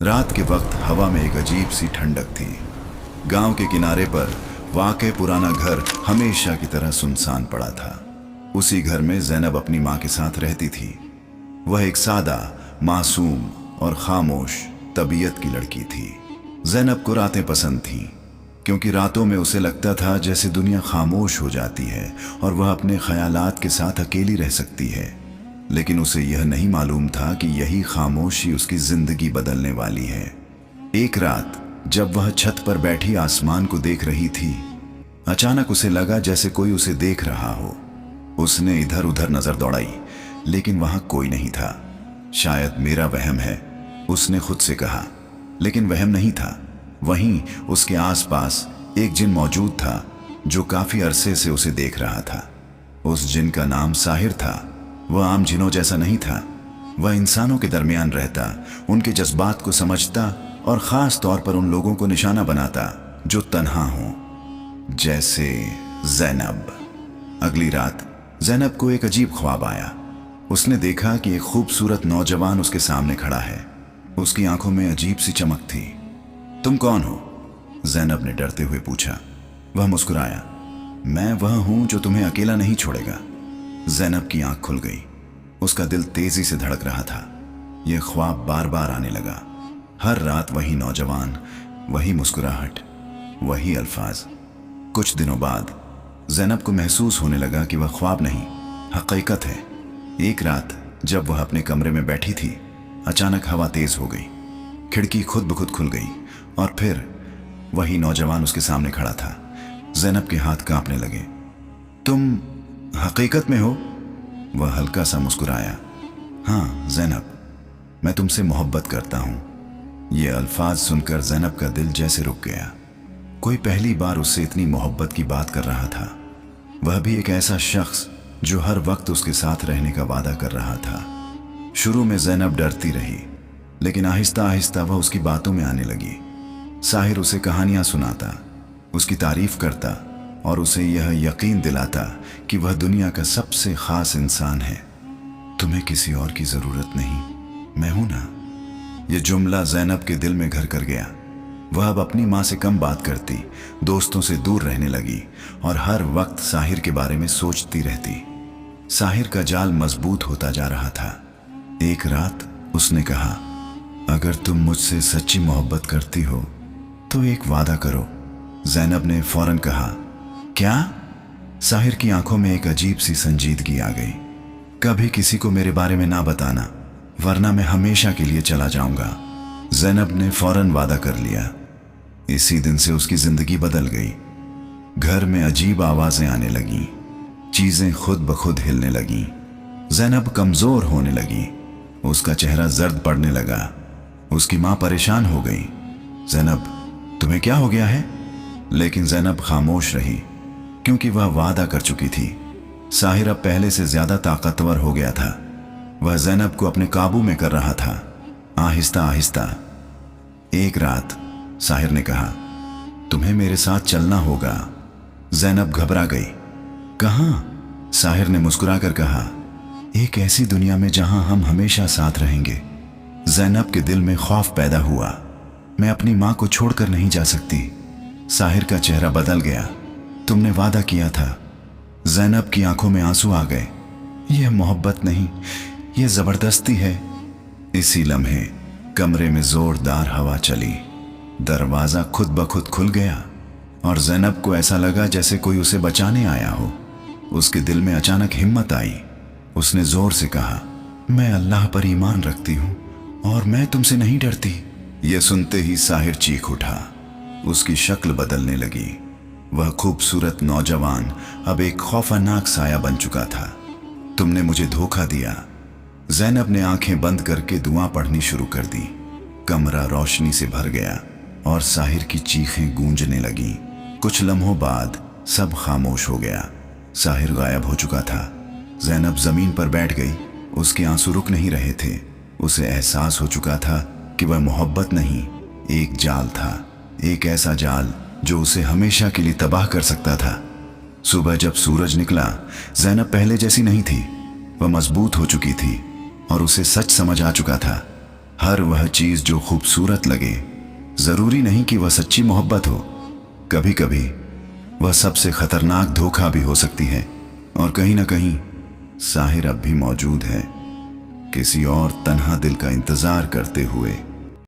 रात के वक्त हवा में एक अजीब सी ठंडक थी। गांव के किनारे पर वाक़ई पुराना घर हमेशा की तरह सुनसान पड़ा था। उसी घर में ज़ैनब अपनी माँ के साथ रहती थी। वह एक सादा, मासूम और खामोश तबीयत की लड़की थी। ज़ैनब को रातें पसंद थीं, क्योंकि रातों में उसे लगता था जैसे दुनिया खामोश हो जाती है और वह अपने ख्यालात के साथ अकेली रह सकती है। लेकिन उसे यह नहीं मालूम था कि यही खामोशी उसकी जिंदगी बदलने वाली है। एक रात जब वह छत पर बैठी आसमान को देख रही थी, अचानक उसे लगा जैसे कोई उसे देख रहा हो। उसने इधर उधर नजर दौड़ाई, लेकिन वहां कोई नहीं था। शायद मेरा वहम है, उसने खुद से कहा। लेकिन वहम नहीं था। वहीं उसके आसपास एक जिन मौजूद था जो काफी अरसे से उसे देख रहा था। उस जिन का नाम साहिर था। वह आम जिनों जैसा नहीं था। वह इंसानों के दरमियान रहता, उनके जज्बात को समझता और खास तौर पर उन लोगों को निशाना बनाता जो तन्हा हों, जैसे ज़ैनब। अगली रात ज़ैनब को एक अजीब ख्वाब आया। उसने देखा कि एक खूबसूरत नौजवान उसके सामने खड़ा है। उसकी आंखों में अजीब सी चमक थी। तुम कौन हो? ज़ैनब ने डरते हुए पूछा। वह मुस्कुराया। मैं वह हूं जो तुम्हें अकेला नहीं छोड़ेगा। ज़ैनब की आंख खुल गई। उसका दिल तेजी से धड़क रहा था। यह ख्वाब बार बार आने लगा। हर रात वही नौजवान, वही मुस्कुराहट, वही अल्फाज। कुछ दिनों बाद ज़ैनब को महसूस होने लगा कि वह ख्वाब नहीं, हकीकत है। एक रात जब वह अपने कमरे में बैठी थी, अचानक हवा तेज हो गई। खिड़की खुद ब खुद खुल गई और फिर वही नौजवान उसके सामने खड़ा था। ज़ैनब के हाथ कांपने लगे। तुम हकीकत में हो? वह हल्का सा मुस्कुराया। हाँ ज़ैनब, मैं तुमसे मोहब्बत करता हूँ। ये अल्फाज सुनकर ज़ैनब का दिल जैसे रुक गया। कोई पहली बार उससे इतनी मोहब्बत की बात कर रहा था। वह भी एक ऐसा शख्स जो हर वक्त उसके साथ रहने का वादा कर रहा था। शुरू में ज़ैनब डरती रही, लेकिन आहिस्ता आहिस्ता वह उसकी बातों में आने लगी। साहिर उसे कहानियाँ सुनाता, उसकी तारीफ करता और उसे यह यकीन दिलाता कि वह दुनिया का सबसे खास इंसान है। तुम्हें किसी और की जरूरत नहीं, मैं हूं ना। यह जुमला ज़ैनब के दिल में घर कर गया। वह अब अपनी माँ से कम बात करती, दोस्तों से दूर रहने लगी और हर वक्त साहिर के बारे में सोचती रहती। साहिर का जाल मजबूत होता जा रहा था। एक रात उसने कहा, अगर तुम मुझसे सच्ची मोहब्बत करती हो तो एक वादा करो। ज़ैनब ने फौरन कहा, क्या? साहिर की आंखों में एक अजीब सी संजीदगी आ गई। कभी किसी को मेरे बारे में ना बताना, वरना मैं हमेशा के लिए चला जाऊंगा। ज़ैनब ने फौरन वादा कर लिया। इसी दिन से उसकी जिंदगी बदल गई। घर में अजीब आवाजें आने लगीं, चीजें खुद ब खुद हिलने लगीं। ज़ैनब कमजोर होने लगी, उसका चेहरा जर्द पड़ने लगा। उसकी माँ परेशान हो गई। ज़ैनब, तुम्हें क्या हो गया है? लेकिन ज़ैनब खामोश रही, क्योंकि वह वादा कर चुकी थी। साहिर अब पहले से ज्यादा ताकतवर हो गया था। वह ज़ैनब को अपने काबू में कर रहा था, आहिस्ता आहिस्ता। एक रात साहिर ने कहा, तुम्हें मेरे साथ चलना होगा। ज़ैनब घबरा गई। कहाँ? साहिर ने मुस्कुराकर कहा, एक ऐसी दुनिया में जहां हम हमेशा साथ रहेंगे। ज़ैनब के दिल में खौफ पैदा हुआ। मैं अपनी मां को छोड़कर नहीं जा सकती। साहिर का चेहरा बदल गया। तुमने वादा किया था। ज़ैनब की आंखों में आंसू आ गए। यह मोहब्बत नहीं, यह जबरदस्ती है। इसी लम्हे कमरे में जोरदार हवा चली। दरवाजा खुद ब खुद खुल गया और ज़ैनब को ऐसा लगा जैसे कोई उसे बचाने आया हो। उसके दिल में अचानक हिम्मत आई। उसने जोर से कहा, मैं अल्लाह पर ईमान रखती हूँ और मैं तुमसे नहीं डरती। यह सुनते ही साहिर चीख उठा। उसकी शक्ल बदलने लगी। वह खूबसूरत नौजवान अब एक खौफनाक साया बन चुका था। तुमने मुझे धोखा दिया। ज़ैनब ने आंखें बंद करके दुआ पढ़नी शुरू कर दी। कमरा रोशनी से भर गया और साहिर की चीखें गूंजने लगीं। कुछ लम्हों बाद सब खामोश हो गया। साहिर गायब हो चुका था। ज़ैनब जमीन पर बैठ गई। उसके आंसू रुक नहीं रहे थे। उसे एहसास हो चुका था कि वह मोहब्बत नहीं, एक जाल था। एक ऐसा जाल जो उसे हमेशा के लिए तबाह कर सकता था। सुबह जब सूरज निकला, ज़ैनब पहले जैसी नहीं थी। वह मजबूत हो चुकी थी और उसे सच समझ आ चुका था। हर वह चीज जो खूबसूरत लगे जरूरी नहीं कि वह सच्ची मोहब्बत हो। कभी कभी वह सबसे खतरनाक धोखा भी हो सकती है। और कहीं ना कहीं साहिर अब भी मौजूद है, किसी और तन्हा दिल का इंतजार करते हुए।